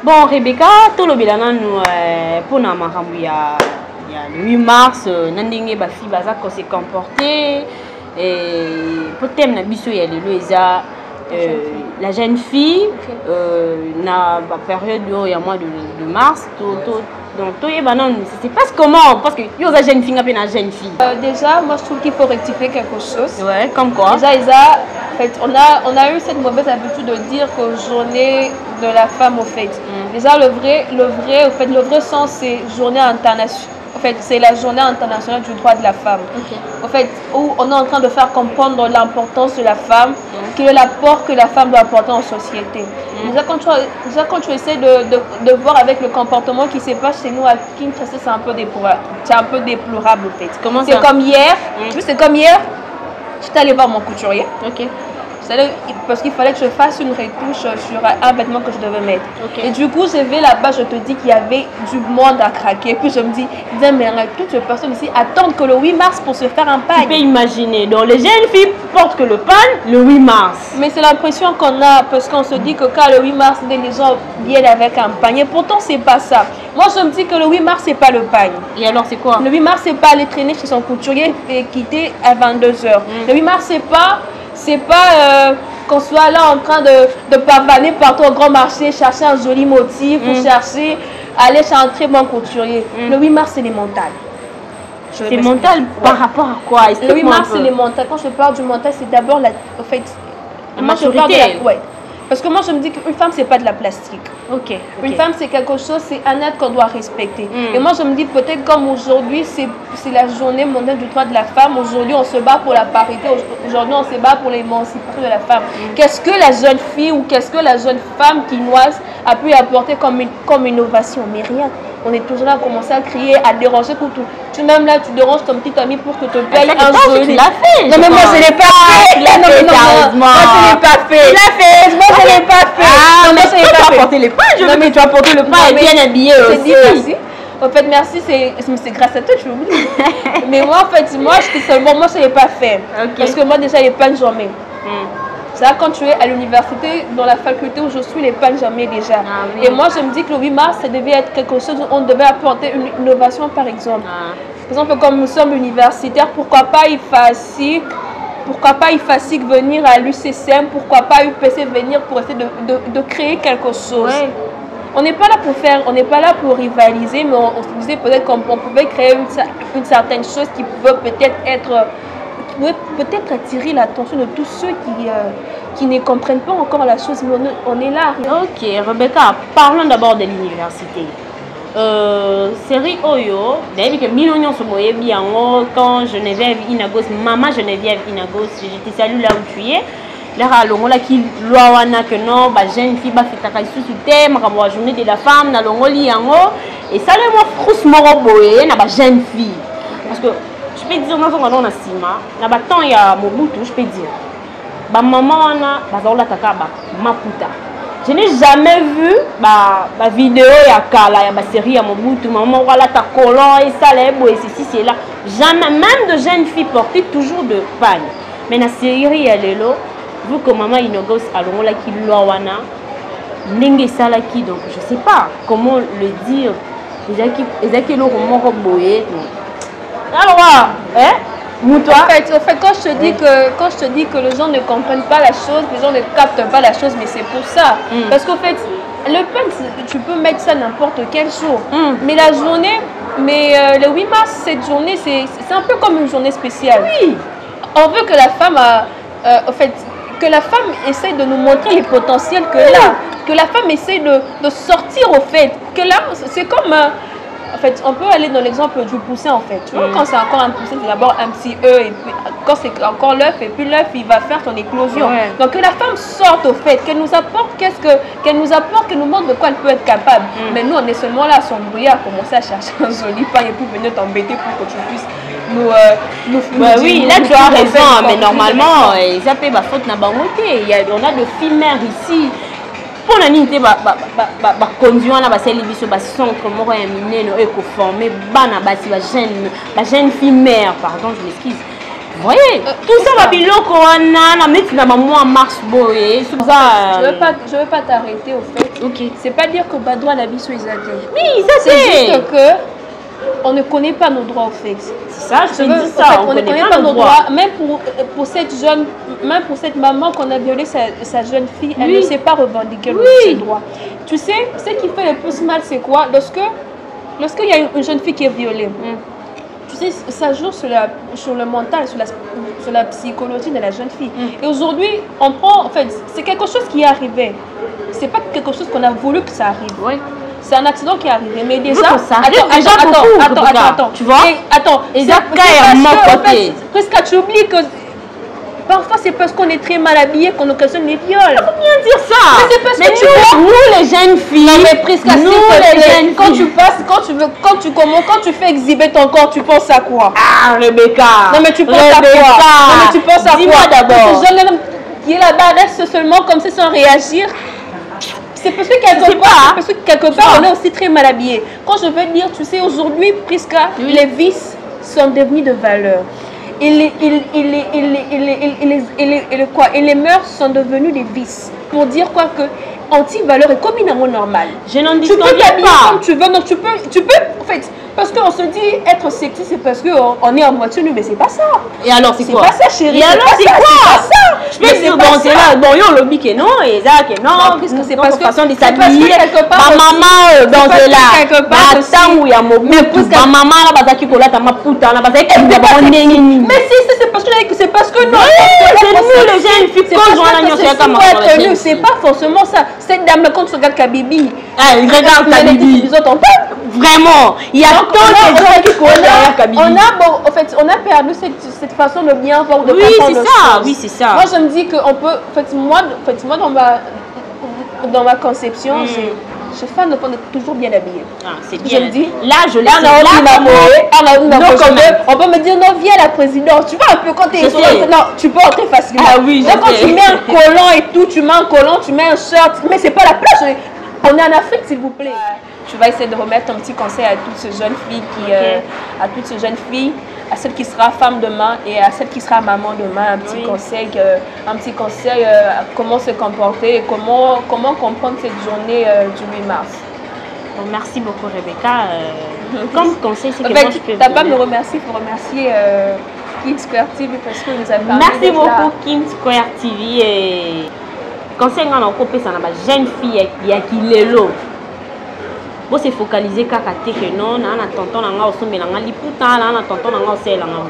Bon, Rebecca, tout le bilan nous pour nous il y a le 8 mars, Nandingue Bafi Baza qu'on s'est comporté et pour thème na biso ya lelo eza la jeune fille na période il y a mois de mars donc c'est pas comment parce que yo za jeune fille ngapé na jeune fille. Déjà moi je trouve qu'il faut rectifier quelque chose. Ouais, comme quoi? Déjà en fait on a eu cette mauvaise habitude de dire que journée de la femme au fait. Déjà le vrai sens c'est journée internationale. En fait, c'est la journée internationale du droit de la femme. En fait, où on est en train de faire comprendre l'importance de la femme, quel est l'apport que la femme doit apporter en société. Déjà, quand tu essaies de voir avec le comportement qui se passe chez nous à Kinshasa, c'est un peu déplorable en fait. Comment ça? C'est comme hier, c'est comme hier, j'étais allée voir mon couturier. Parce qu'il fallait que je fasse une retouche sur un vêtement que je devais mettre. Et du coup, je vais là-bas, je te dis qu'il y avait du monde à craquer. Puis je me dis, mais toutes les personnes ici attendent que le 8 mars pour se faire un pagne. Tu peux imaginer, donc les jeunes filles portent que le pagne le 8 mars. Mais c'est l'impression qu'on a, parce qu'on se dit que quand le 8 mars, les gens viennent avec un pagne. Et pourtant, c'est pas ça. Moi, je me dis que le 8 mars, c'est pas le pagne. Et alors, c'est quoi? Le 8 mars, c'est pas aller traîner chez son couturier et quitter à 22 h. Le 8 mars, c'est pas qu'on soit là en train de pavaner partout au grand marché, chercher un joli motif ou chercher aller chez un très bon couturier. Le 8 mars, c'est les mentales. C'est mental par rapport à quoi? Le 8 mars, c'est les mentales. Quand je parle du mental, c'est d'abord la maturité. Parce que moi, je me dis qu'une femme, c'est pas de la plastique. Une femme, c'est quelque chose, c'est un acte qu'on doit respecter. Et moi, je me dis peut-être comme aujourd'hui, c'est la journée mondiale du droit de la femme. Aujourd'hui, on se bat pour la parité. Aujourd'hui, on se bat pour l'émancipation de la femme. Qu'est-ce que la jeune fille ou qu'est-ce que la jeune femme quinoise a pu apporter comme innovation? Mais rien. On est toujours là à commencer à crier, à déranger pour tout. Tu même là, tu déranges ton petit ami pour que te paye un joli. Tu l'as fait. Non mais moi je l'ai pas fait. Moi je l'ai pas fait. Tu l'as fait. Moi je l'ai pas fait. Ah mais tu as porté le pain. Je veux que tu as porté le pain et bien habillé aussi. Merci. En fait merci, c'est grâce à toi je oublie. Mais moi en fait moi je l'ai pas fait. Parce que moi déjà les pains jamais. Ça, quand tu es à l'université, dans la faculté où je suis, les pas jamais déjà. Et moi, je me dis que le 8 mars, ça devait être quelque chose où on devait apporter une innovation, par exemple. Par exemple, comme nous sommes universitaires, pourquoi pas IFASIC venir à l'UCCM, pourquoi pas UPC venir pour essayer de créer quelque chose. On n'est pas là pour faire, on n'est pas là pour rivaliser, mais on se disait peut-être qu'on pouvait créer une certaine chose qui pouvait peut-être attirer l'attention de tous ceux qui ne comprennent pas encore la chose, mais on est là. Ok, Rebecca, parlons d'abord de l'université. Série Oyo, d'ailleurs que Milonion se moyait bien quand Geneviève Inagos, maman Geneviève Inagos, je te salue là où tu es. Là, là qui loana que non, bah jeune fille bah fait ta sous thème, la journée de la femme, na longoli yango, et ça le moi frousse moro boye na bah jeune fille, parce que je peux dire, nous sommes dans la cima, il y a Mobutu, je peux dire. Ma maman, Maputa. Je n'ai jamais vu ma vidéo, ma série à Mobutu, maman, voilà ta colon, et ça, et ceci, c'est là. Jamais, même de jeunes filles portent toujours de pagne. Mais la série, elle est là, vu que maman Inogos a l'ongola qui loawana, n'engue salaki, donc je ne sais pas comment le dire. Les acquis l'ont boyé. Alors, en fait, quand je te dis que les gens ne comprennent pas la chose, les gens ne captent pas la chose, mais c'est pour ça. Parce qu'en fait, le pain, tu peux mettre ça n'importe quel jour. Mais la journée, le 8 mars, cette journée, c'est un peu comme une journée spéciale. Oui. On veut que la femme que la femme essaie de nous montrer les potentiels qu'elle a. Que la femme essaie de sortir au fait. Que là, c'est comme... En fait, on peut aller dans l'exemple du poussin en fait. Tu vois, quand c'est encore un poussin, c'est d'abord un petit œuf, et puis quand c'est encore l'œuf, et puis l'œuf il va faire son éclosion. Donc que la femme sorte au fait, qu'elle nous apporte qu'elle nous montre de quoi elle peut être capable. Mais nous on est seulement là à s'embrouiller, à commencer à chercher un joli pain et puis venir t'embêter pour que tu puisses nous oui, là tu as raison, mais normalement, ils appellent ma faute n'a pas monté. On a de filles mères ici. Pour la nité conduire na baseli biso ba centre moko ya minene eko former bana basi ba jeune fille mère, pardon, je m'excuse. Vous voyez, tout ça va bien on a mettre dans moi en mars boy. Je veux pas t'arrêter au fait. OK. C'est pas dire que droit la vie soit oui, ça c'est juste que on ne connaît pas nos droits au fait. C'est ça, je te dis ça. On ne connaît pas nos droits. Même pour cette jeune, même pour cette maman qu'on a violé sa jeune fille, elle ne sait pas revendiquer ses droits. Tu sais, ce qui fait le plus mal, c'est quoi? Lorsqu'il y a une jeune fille qui est violée, tu sais, ça joue sur le mental, sur la psychologie de la jeune fille. Et aujourd'hui, on prend, en fait, c'est quelque chose qui est arrivé. C'est pas quelque chose qu'on a voulu que ça arrive. Oui. C'est un accident qui est arrivé, mais déjà... Attends, tu vois? Attends, presque tu oublies que parfois c'est parce qu'on est très mal habillé qu'on occasionne les viols. Faut bien dire ça. Mais c'est parce que nous les jeunes filles, non, mais presque quand tu passes, quand tu fais exhiber ton corps, tu penses à quoi? Ah, Rebecca. Non mais tu penses à quoi? Non mais tu penses à quoi? Dis-moi d'abord. Ce jeune homme qui est là-bas reste seulement comme ça sans réagir. C'est parce que quelque part, on est aussi très mal habillé. Quand je veux dire, tu sais, aujourd'hui, Prisca, les vices sont devenus de valeur. Et les mœurs sont devenues des vices. Pour dire quoi que anti-valeur est comme une amour normale. Je n'en dis pas. Tu peux t'habiller comme tu veux. Donc tu peux, en fait, parce qu'on se dit être sexy, c'est parce qu'on est en moitié nu, mais c'est pas ça. Et alors, c'est quoi? C'est pas ça, chérie. Et alors, c'est quoi? Je peux dire, bon, c'est là, bon, yo, le bic est non, et ça, que non, c'est parce que façon de s'habiller. Ma maman, dans ce là, attends, où il y a mon ma maman, là, bazaki, kola, ta ma puta, là, bazaki, mais si, c'est parce que non. C'est nous, les jeunes filles, quand c'est pas forcément ça. Cette dame, quand tu regardes Kabibi, regarde Kabibi. Vraiment, il y a tant de gens qui connaissent derrière Kabibi. En fait, on a perdu cette façon de bien voir, de oui, c'est ça, oui, c'est ça. Moi, je me dis qu'on peut, en fait, moi dans ma conception, je suis fan de toujours bien habillée. Ah, c'est bien. Je me dis, là, je l'ai on peut me dire, non, viens à la présidence. Tu vois un peu quand tu es non, tu peux entrer facilement. Ah oui, donc, quand tu mets un collant et tout, tu mets un collant, tu mets un short, mais c'est pas la place. On est en Afrique, s'il vous plaît. Tu vas essayer de remettre un petit conseil à toutes ces jeunes filles à celle qui sera femme demain et à celle qui sera maman demain, un petit conseil comment se comporter et comment comprendre cette journée du 8 mars. Bon, merci beaucoup Rebecca. Comme conseil, c'est que moi je peux... Tu n'as pas me remercier, il faut remercier King Square TV parce que nous avons parlé. Merci beaucoup King Square TV. Et conseil, on a coupé ça, on a jeune fille qui est là. Bon, c'est focalisé car que non, on a tonton on a sommet on a liputa on a tonton on a aussi non.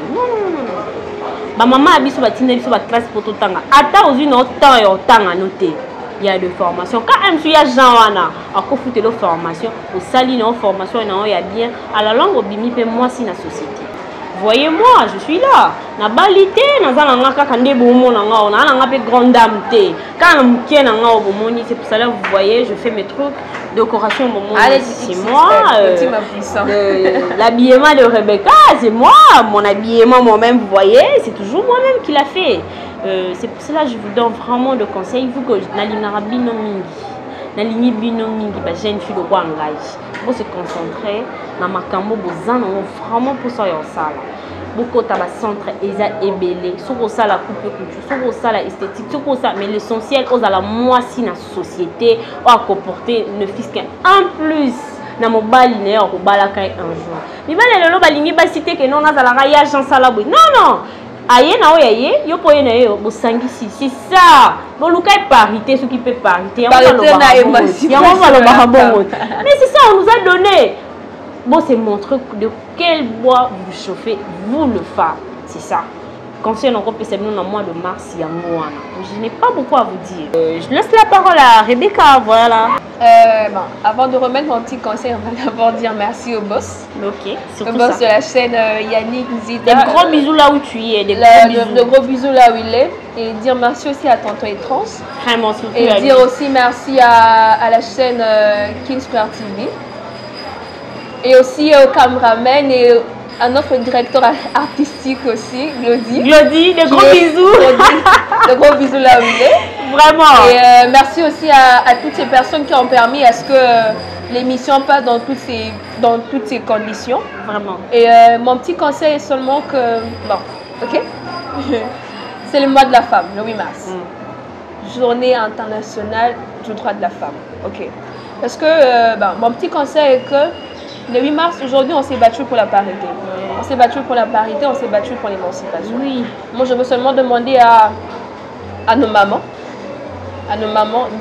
Ma maman a biso batine biso ba classe pour tout temps. Attends aux une autre temps et autant à noter. Il y a de formation. Quand même il y a Jean wana à ko foutre de formation, au sali non formation non il y a bien à la langue bimi pe moi si na société. Voyez-moi, je suis là. Na balité, na za na kaka ndebo mo na nga, na nga pe grande dame té. Quand on tient na nga au bomoni, c'est pour ça là vous voyez, je fais mes trucs décoration au moment. C'est moi. L'habillement de Rebecca, c'est moi. Mon habillement moi-même, vous voyez, c'est toujours moi-même qui l'a fait. C'est pour cela que je vous donne vraiment de conseils. Il faut que n'alignera bino mingi. N'aligné bino mingi, bah jeune fille de quoi engage. Pour se concentrer, na makambo bozana vraiment pour ça en salle. Beaucoup de centre eza ébélé. Sur ça la coupe culture, sur ça la esthétique, sur ça. Mais l'essentiel, aux à la moitié dans la société, à comporter ne fils qu'un plus. Na mobile né au balaka un jour. Mais ben le balingi ba cité que non na za la ya Jean Salabou. Non. Aye na oyaye, yo poye na yo bo sangisi. C'est ça. Bon luka parité, ce qui peut parité. Mais c'est ça, on nous a donné. Bon, c'est montrer de quel bois vous chauffez, vous le faites. C'est ça. Conseil encore plus nous dans le mois de mars, il y a moi. Je n'ai pas beaucoup à vous dire. Je laisse la parole à Rebecca, voilà. Bon, avant de remettre mon petit conseil, on va d'abord dire merci au boss. Ok, surtout au boss de la chaîne Yannick Zida. Des gros bisous là où tu es. Des gros bisous là où il est. Et dire merci aussi à Tonton Etrans. Vraiment, surtout. Et dire aussi merci à la chaîne King Square TV. Et aussi au cameraman et à notre directeur artistique aussi, Glody. Glody, des gros bisous. Des gros bisous là où il est. Vraiment. Et merci aussi à toutes ces personnes qui ont permis à ce que l'émission passe dans toutes ces conditions. Vraiment. Et mon petit conseil est seulement que... Bon, ok. c'est le mois de la femme, le 8 mars. Journée internationale du droit de la femme. Ok. Parce que mon petit conseil est que le 8 mars, aujourd'hui, on s'est battu pour la parité. On s'est battu pour la parité, on s'est battu pour l'émancipation. Oui. Moi, je veux seulement demander à nos mamans,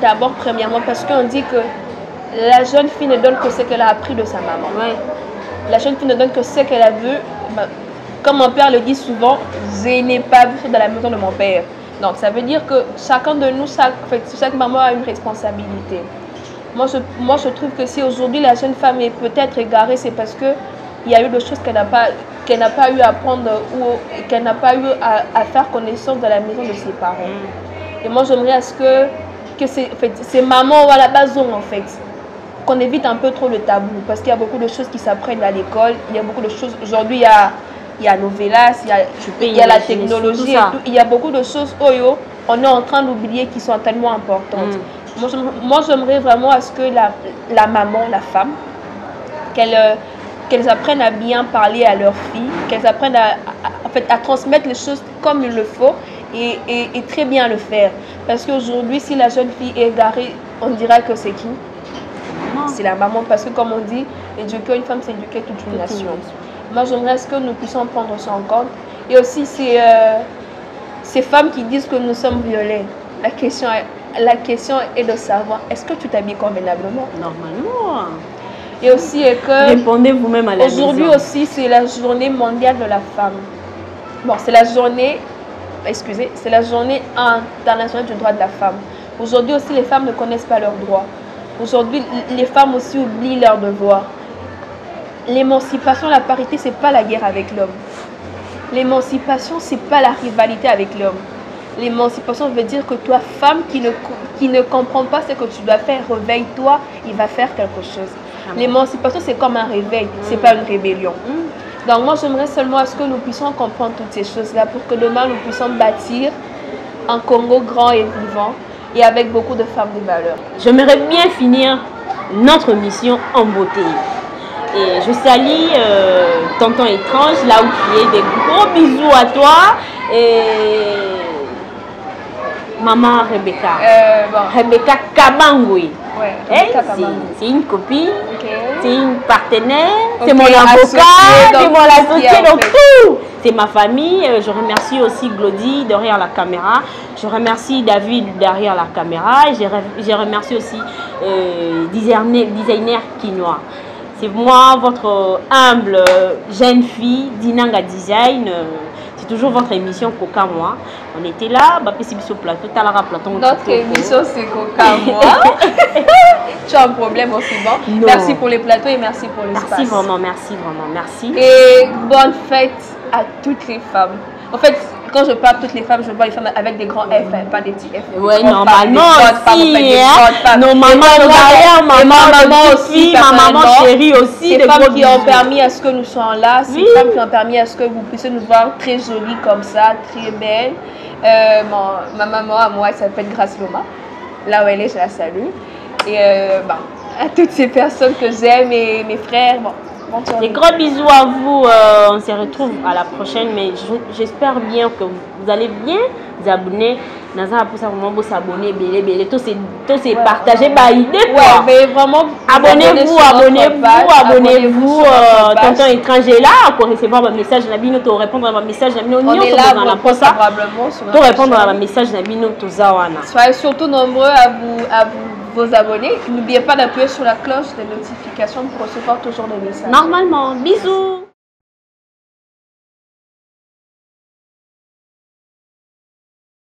d'abord, premièrement, parce qu'on dit que la jeune fille ne donne que ce qu'elle a appris de sa maman. Oui. La jeune fille ne donne que ce qu'elle a vu. Comme mon père le dit souvent, je n'ai pas vu dans la maison de mon père. Donc, ça veut dire que chacun de nous, chaque maman a une responsabilité. Moi, je trouve que si aujourd'hui la jeune femme est peut-être égarée, c'est parce qu'il y a eu des choses qu'elle n'a pas eu à apprendre ou qu'elle n'a pas eu à faire connaissance dans la maison de ses parents. Et moi, j'aimerais à ce que ces mamans à la base ont, en fait, qu'on évite un peu trop le tabou. Parce qu'il y a beaucoup de choses qui s'apprennent à l'école. Il y a beaucoup de choses. Aujourd'hui, il y a Novelas, il y a la technologie et tout. Il y a beaucoup de choses, on est en train d'oublier qui sont tellement importantes. Moi, j'aimerais vraiment à ce que la maman, la femme, qu'elles apprennent à bien parler à leurs filles, qu'elles apprennent à transmettre les choses comme il le faut et très bien le faire. Parce qu'aujourd'hui, si la jeune fille est égarée, on dirait que c'est qui? C'est la maman. Parce que comme on dit, éduquer une femme, c'est éduquer toute une nation. Moi, j'aimerais que nous puissions prendre ça en compte. Et aussi, ces femmes qui disent que nous sommes violées. La question est de savoir, est-ce que tu t'habilles convenablement? Normalement. Et aussi que... Répondez vous-même à la maison. Aujourd'hui aussi, c'est la journée mondiale de la femme. Bon, c'est la journée... Excusez, c'est la journée internationale du droit de la femme. Aujourd'hui aussi, les femmes ne connaissent pas leurs droits. Aujourd'hui, les femmes aussi oublient leurs devoirs. L'émancipation, la parité, ce n'est pas la guerre avec l'homme. L'émancipation, ce n'est pas la rivalité avec l'homme. L'émancipation veut dire que toi, femme qui ne comprend pas ce que tu dois faire, réveille-toi, il va faire quelque chose. L'émancipation, c'est comme un réveil, ce n'est pas une rébellion. Donc moi, j'aimerais seulement à ce que nous puissions comprendre toutes ces choses-là pour que demain, nous puissions bâtir un Congo grand et vivant et avec beaucoup de femmes de valeur. J'aimerais bien finir notre mission en beauté. Et je salue Tonton Étrange, là où tu es, des gros bisous à toi. Et maman Rebecca. Rebecca Kabangui. Ouais, c'est une copine, c'est une partenaire, okay, c'est mon avocat, c'est mon associé, donc tout. C'est ma famille. Je remercie aussi Glody derrière la caméra. Je remercie David derrière la caméra. Je remercie aussi designer Quinoa. C'est moi, votre humble jeune fille d'Inanga Design. C'est toujours votre émission Coca Moi. On était là, sur plateau, notre émission c'est Coca Moi. Tu as un problème aussi bon. Non. Merci pour les plateaux et merci pour l'espace. Merci vraiment, merci. Et bonne fête à toutes les femmes. En fait, quand je parle de toutes les femmes, je vois les femmes avec des grands F, pas des petits F. Oui, normalement aussi. Nos mamans aussi, ma maman chérie aussi. Ces femmes qui ont permis à ce que nous soyons là, ces femmes qui ont permis à ce que vous puissiez nous voir très jolies comme ça, très belles. Ma maman à moi, elle s'appelle Grace Loma. Là où elle est, je la salue. Et à toutes ces personnes que j'aime et mes frères, des gros bisous à vous. On se retrouve à la prochaine, mais j'espère bien que vous allez bien vous abonner. Naza pour ça vraiment vous s'abonner, tout c'est partager ma idée. Ouais, mais vraiment abonnez-vous. Tonton Étranger là pour recevoir mon message Nabino, pour répondre à mon message Nabino. On est là pour répondre à mon message Nabino Tozawana. Soyez surtout nombreux à vous abonner. N'oubliez pas d'appuyer sur la cloche de notification pour recevoir toujours des messages. Normalement, bisous.